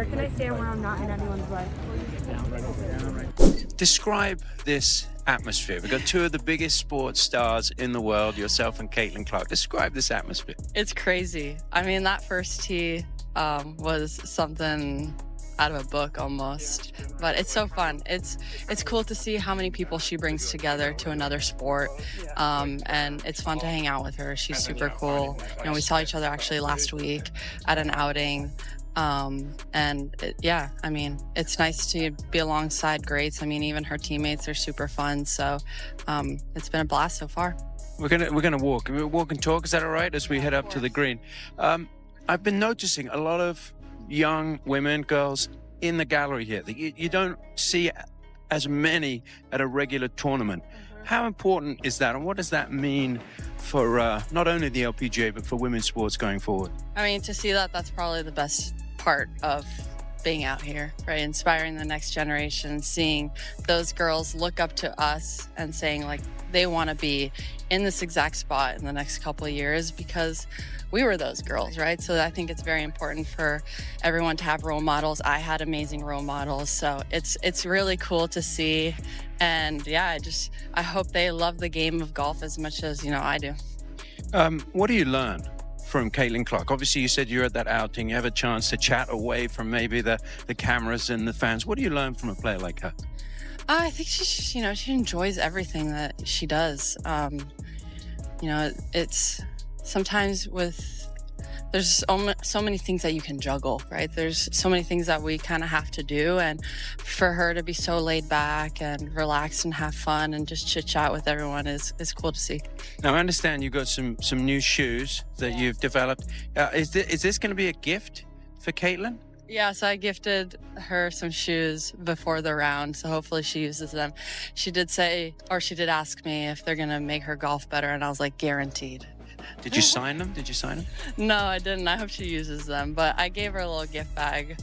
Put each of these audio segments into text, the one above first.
Where can I stand where I'm not in anyone's way? Describe this atmosphere. We've got two of the biggest sports stars in the world, yourself and Caitlin Clark. Describe this atmosphere. It's crazy. I mean, that first tee was something out of a book almost, but it's so fun. It's cool to see how many people she brings together to another sport, and it's fun to hang out with her. She's super cool. You know, we saw each other actually last week at an outing. Yeah, I mean, it's nice to be alongside greats. I mean, even her teammates are super fun. So it's been a blast so far. We're gonna walk. We'll walk and talk. Is that all right? As we head up to the green. I've been noticing a lot of young women, girls in the gallery here that you don't see as many at a regular tournament. How important is that, and what does that mean for not only the LPGA but for women's sports going forward? I mean, to see that's probably the best part of being out here, right? Inspiring the next generation, seeing those girls look up to us and saying like they want to be in this exact spot in the next couple of years because we were those girls, right? So I think it's very important for everyone to have role models. I had amazing role models, so it's really cool to see. And yeah, I hope they love the game of golf as much as I do. What do you learn from Caitlin Clark? Obviously, you said you're at that outing. You have a chance to chat away from maybe the cameras and the fans. What do you learn from a player like her? I think she enjoys everything that she does. It's sometimes there's so many things that you can juggle, right? There's so many things that we kind of have to do, and for her to be so laid back and relaxed and have fun and just chit chat with everyone is cool to see. Now I understand you've got some new shoes that you've developed. Is this going to be a gift for Caitlin? Yeah, so I gifted her some shoes before the round, so hopefully she uses them. She did ask me if they're gonna make her golf better, and I was like, guaranteed. Did you sign them? No, I didn't. I hope she uses them, but I gave her a little gift bag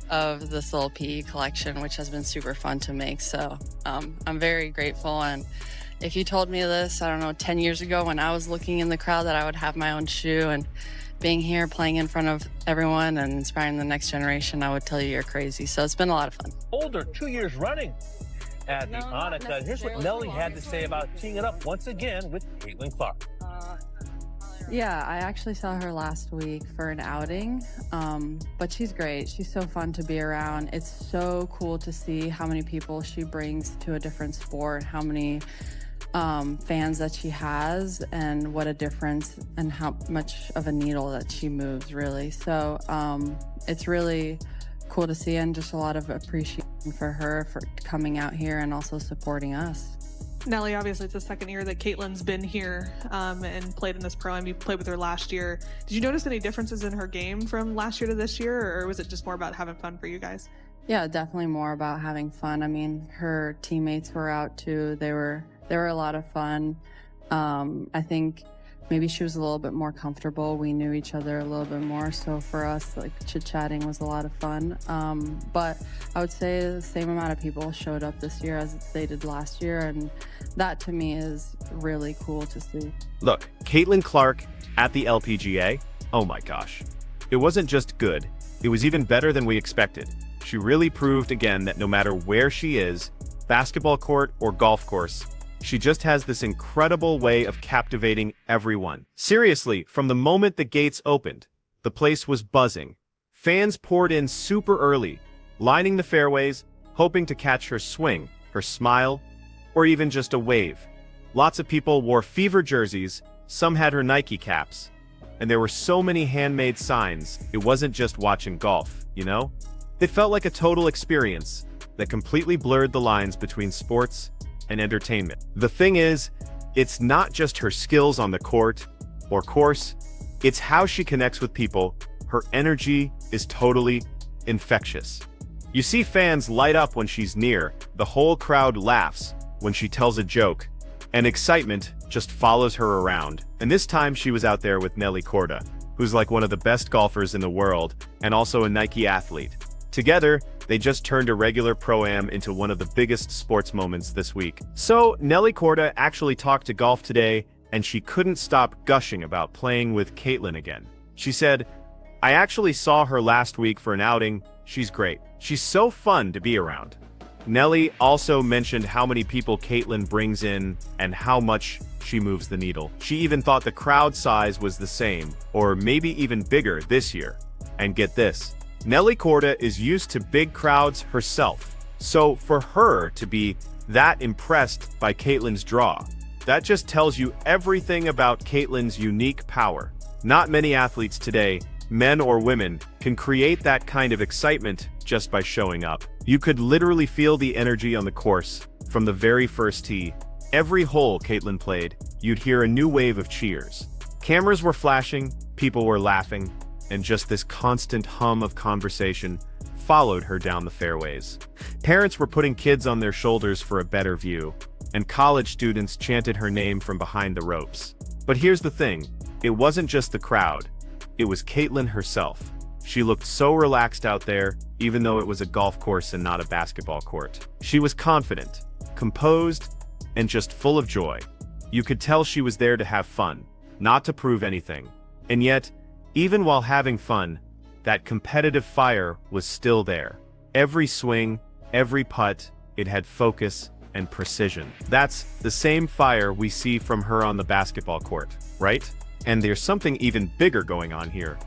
of this little PE collection, which has been super fun to make, so I'm very grateful. And if you told me this, I don't know, 10 years ago when I was looking in the crowd that I would have my own shoe and being here playing in front of everyone and inspiring the next generation, I would tell you you're crazy. So it's been a lot of fun. Older 2 years running at the Onyx. Here's what Nelly had to say about teeing it up once again with Caitlin Clark. Yeah, I actually saw her last week for an outing, but she's great. She's so fun to be around. It's so cool to see how many people she brings to a different sport, how many fans that she has, and what a difference and how much of a needle that she moves, really. So it's really cool to see, and just a lot of appreciation for her for coming out here and also supporting us. Nelly, obviously it's the second year that Caitlin's been here and played in this pro-am. You played with her last year. Did you notice any differences in her game from last year to this year, or was it just more about having fun for you guys? Yeah, definitely more about having fun. I mean, her teammates were out too. They were a lot of fun. I think maybe she was a little bit more comfortable. We knew each other a little bit more, so for us, like, chit-chatting was a lot of fun. But I would say the same amount of people showed up this year as they did last year, and that to me is really cool to see. Look, Caitlin Clark at the LPGA, oh my gosh. It wasn't just good, it was even better than we expected. She really proved again that no matter where she is, basketball court or golf course, she just has this incredible way of captivating everyone. Seriously, from the moment the gates opened, the place was buzzing. Fans poured in super early, lining the fairways, hoping to catch her swing, her smile, or even just a wave. Lots of people wore fever jerseys, some had her Nike caps, and there were so many handmade signs, it wasn't just watching golf, you know? It felt like a total experience that completely blurred the lines between sports and entertainment. The thing is, it's not just her skills on the court or course, it's how she connects with people. Her energy is totally infectious. You see fans light up when she's near, the whole crowd laughs when she tells a joke, and excitement just follows her around. And this time she was out there with Nelly Korda, who's like one of the best golfers in the world and also a Nike athlete. Together, they just turned a regular pro-am into one of the biggest sports moments this week. So, Nelly Korda actually talked to golf today, and she couldn't stop gushing about playing with Caitlin again. She said, "I actually saw her last week for an outing, she's great. She's so fun to be around. Nelly also mentioned how many people Caitlyn brings in and how much she moves the needle. She even thought the crowd size was the same, or maybe even bigger this year. And get this, Nelly Korda is used to big crowds herself. So for her to be that impressed by Caitlyn's draw, that just tells you everything about Caitlyn's unique power. Not many athletes today, men or women, can create that kind of excitement just by showing up. You could literally feel the energy on the course from the very first tee. Every hole Caitlyn played, you'd hear a new wave of cheers. Cameras were flashing, people were laughing, and just this constant hum of conversation followed her down the fairways. Parents were putting kids on their shoulders for a better view, and college students chanted her name from behind the ropes. But here's the thing, it wasn't just the crowd, it was Caitlyn herself. She looked so relaxed out there, even though it was a golf course and not a basketball court. She was confident, composed, and just full of joy. You could tell she was there to have fun, not to prove anything. And yet, even while having fun, that competitive fire was still there. Every swing, every putt, it had focus and precision. That's the same fire we see from her on the basketball court, right? And there's something even bigger going on here.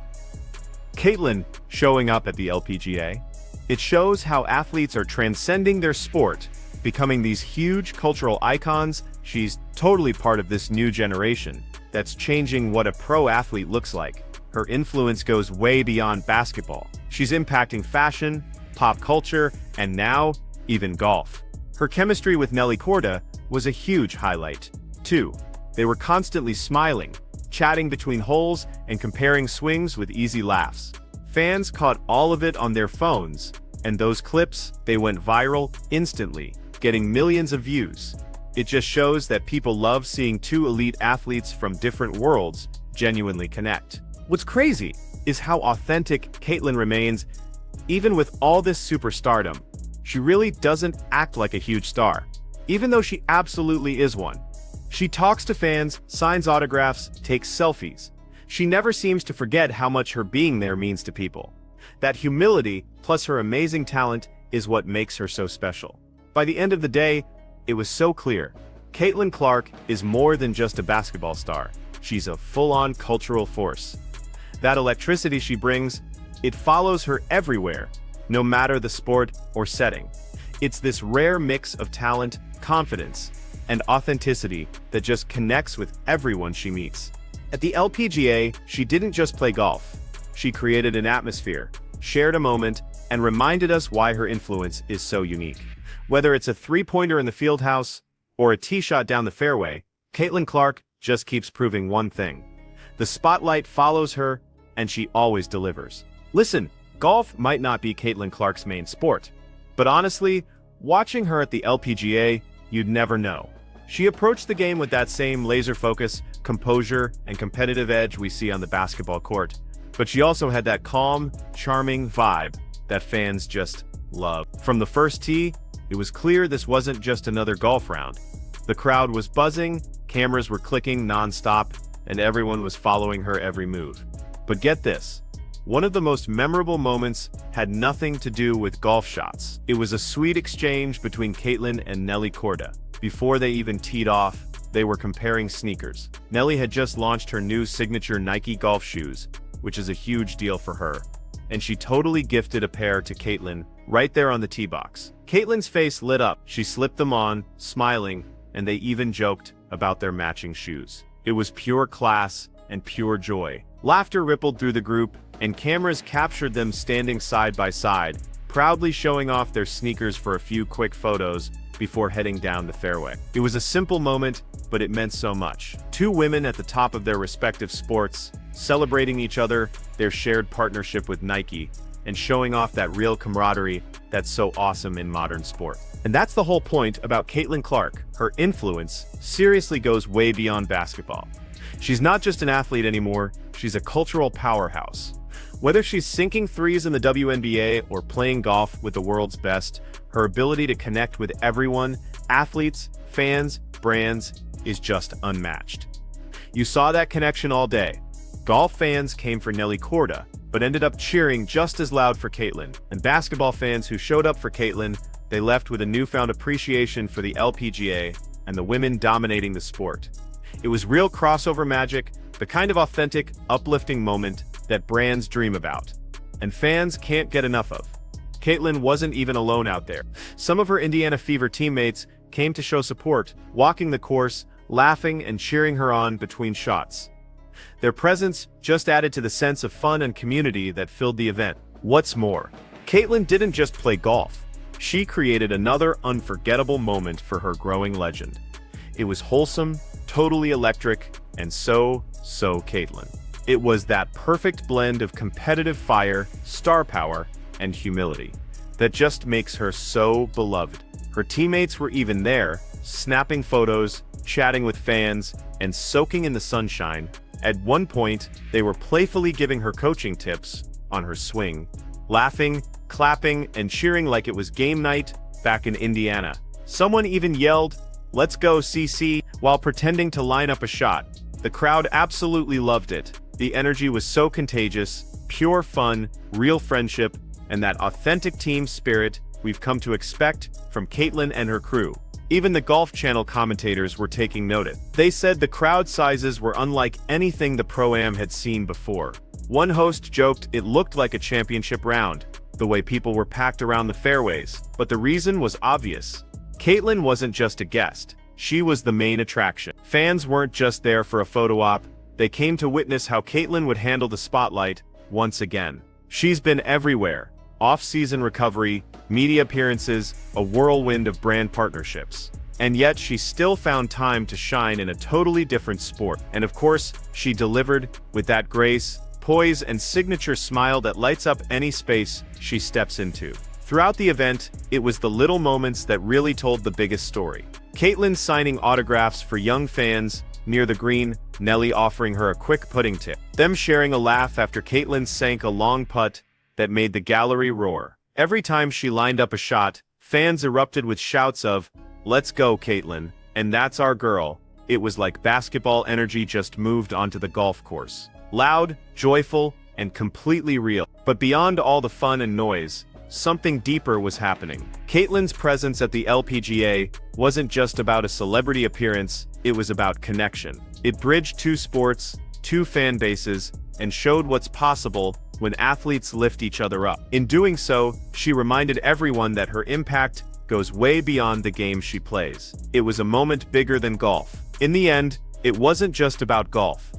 Caitlyn showing up at the LPGA. It shows how athletes are transcending their sport, becoming these huge cultural icons. She's totally part of this new generation that's changing what a pro athlete looks like. Her influence goes way beyond basketball. She's impacting fashion, pop culture, and now, even golf. Her chemistry with Nelly Korda was a huge highlight, too. They were constantly smiling, chatting between holes, and comparing swings with easy laughs. Fans caught all of it on their phones, and those clips, they went viral instantly, getting millions of views. It just shows that people love seeing two elite athletes from different worlds genuinely connect. What's crazy is how authentic Caitlyn remains, even with all this superstardom. She really doesn't act like a huge star, even though she absolutely is one. She talks to fans, signs autographs, takes selfies. She never seems to forget how much her being there means to people. That humility, plus her amazing talent, is what makes her so special. By the end of the day, it was so clear. Caitlyn Clark is more than just a basketball star. She's a full-on cultural force. That electricity she brings, it follows her everywhere, no matter the sport or setting. It's this rare mix of talent, confidence, and authenticity that just connects with everyone she meets. At the LPGA, she didn't just play golf. She created an atmosphere, shared a moment, and reminded us why her influence is so unique. Whether it's a three-pointer in the fieldhouse or a tee shot down the fairway, Caitlyn Clark just keeps proving one thing. The spotlight follows her, and she always delivers. Listen, golf might not be Caitlyn Clark's main sport, but honestly, watching her at the LPGA, you'd never know. She approached the game with that same laser focus, composure, and competitive edge we see on the basketball court. But she also had that calm, charming vibe that fans just love. From the first tee, it was clear this wasn't just another golf round. The crowd was buzzing, cameras were clicking non-stop, and everyone was following her every move. But get this, one of the most memorable moments had nothing to do with golf shots. It was a sweet exchange between Caitlyn and Nelly Korda. Before they even teed off, they were comparing sneakers. Nelly had just launched her new signature Nike golf shoes, which is a huge deal for her, and she totally gifted a pair to Caitlyn right there on the tee box. Caitlyn's face lit up. She slipped them on, smiling, and they even joked about their matching shoes. It was pure class and pure joy. Laughter rippled through the group, and cameras captured them standing side by side, proudly showing off their sneakers for a few quick photos before heading down the fairway. It was a simple moment, but it meant so much. Two women at the top of their respective sports, celebrating each other, their shared partnership with Nike, and showing off that real camaraderie that's so awesome in modern sport. And that's the whole point about Caitlyn Clark. Her influence seriously goes way beyond basketball. She's not just an athlete anymore, she's a cultural powerhouse. Whether she's sinking threes in the WNBA or playing golf with the world's best, her ability to connect with everyone, athletes, fans, brands, is just unmatched. You saw that connection all day. Golf fans came for Nelly Korda, but ended up cheering just as loud for Caitlin. And basketball fans who showed up for Caitlin, they left with a newfound appreciation for the LPGA and the women dominating the sport. It was real crossover magic, the kind of authentic, uplifting moment that brands dream about. And fans can't get enough of. Caitlin wasn't even alone out there. Some of her Indiana Fever teammates came to show support, walking the course, laughing and cheering her on between shots. Their presence just added to the sense of fun and community that filled the event. What's more, Caitlin didn't just play golf. She created another unforgettable moment for her growing legend. It was wholesome, totally electric, and so Caitlin. It was that perfect blend of competitive fire, star power, and humility that just makes her so beloved. Her teammates were even there, snapping photos, chatting with fans, and soaking in the sunshine. At one point, they were playfully giving her coaching tips on her swing, laughing, clapping, and cheering like it was game night back in Indiana. Someone even yelled, "Let's go, CC," while pretending to line up a shot. The crowd absolutely loved it. The energy was so contagious, pure fun, real friendship, and that authentic team spirit we've come to expect from Caitlin and her crew. Even the Golf Channel commentators were taking notice. They said the crowd sizes were unlike anything the Pro-Am had seen before. One host joked it looked like a championship round, the way people were packed around the fairways. But the reason was obvious. Caitlin wasn't just a guest. She was the main attraction. Fans weren't just there for a photo op. They came to witness how Caitlin would handle the spotlight once again. She's been everywhere. Off-season recovery, media appearances, a whirlwind of brand partnerships. And yet she still found time to shine in a totally different sport. And of course, she delivered with that grace, poise, and signature smile that lights up any space she steps into. Throughout the event, it was the little moments that really told the biggest story. Caitlin signing autographs for young fans near the green, Nelly offering her a quick putting tip. Them sharing a laugh after Caitlin sank a long putt that made the gallery roar. Every time she lined up a shot, fans erupted with shouts of, "Let's go, Caitlin," and "That's our girl." It was like basketball energy just moved onto the golf course. Loud, joyful, and completely real. But beyond all the fun and noise, something deeper was happening. Caitlin's presence at the LPGA wasn't just about a celebrity appearance, it was about connection. It bridged two sports, two fan bases, and showed what's possible when athletes lift each other up. In doing so, she reminded everyone that her impact goes way beyond the game she plays. It was a moment bigger than golf. In the end, it wasn't just about golf.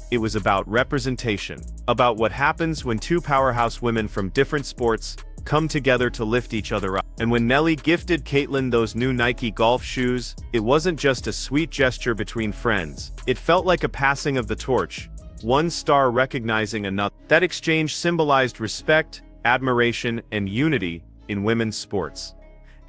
It was about representation, about what happens when two powerhouse women from different sports come together to lift each other up. And when Nelly gifted Caitlin those new Nike golf shoes, it wasn't just a sweet gesture between friends. It felt like a passing of the torch, one star recognizing another. That exchange symbolized respect, admiration, and unity in women's sports,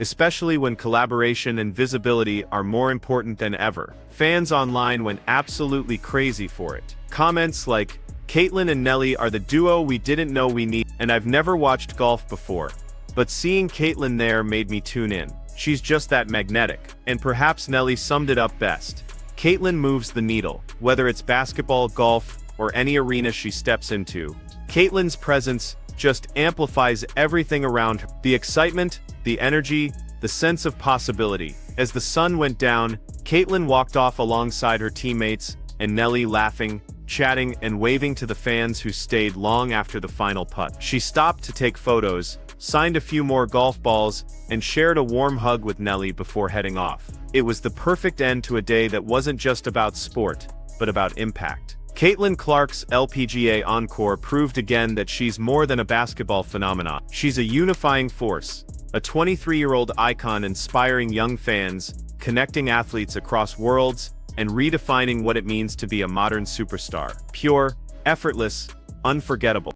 especially when collaboration and visibility are more important than ever. Fans online went absolutely crazy for it. Comments like, "Caitlin and Nelly are the duo we didn't know we need," and "I've never watched golf before, but seeing Caitlin there made me tune in. She's just that magnetic." And perhaps Nelly summed it up best. Caitlin moves the needle, whether it's basketball, golf, or any arena she steps into. Caitlin's presence just amplifies everything around her. The excitement, the energy, the sense of possibility. As the sun went down, Caitlin walked off alongside her teammates, and Nelly laughing, chatting, and waving to the fans who stayed long after the final putt. She stopped to take photos, signed a few more golf balls, and shared a warm hug with Nelly before heading off. It was the perfect end to a day that wasn't just about sport, but about impact. Caitlin Clark's LPGA Encore proved again that she's more than a basketball phenomenon. She's a unifying force, a 23-year-old icon inspiring young fans, connecting athletes across worlds, and redefining what it means to be a modern superstar. Pure, effortless, unforgettable.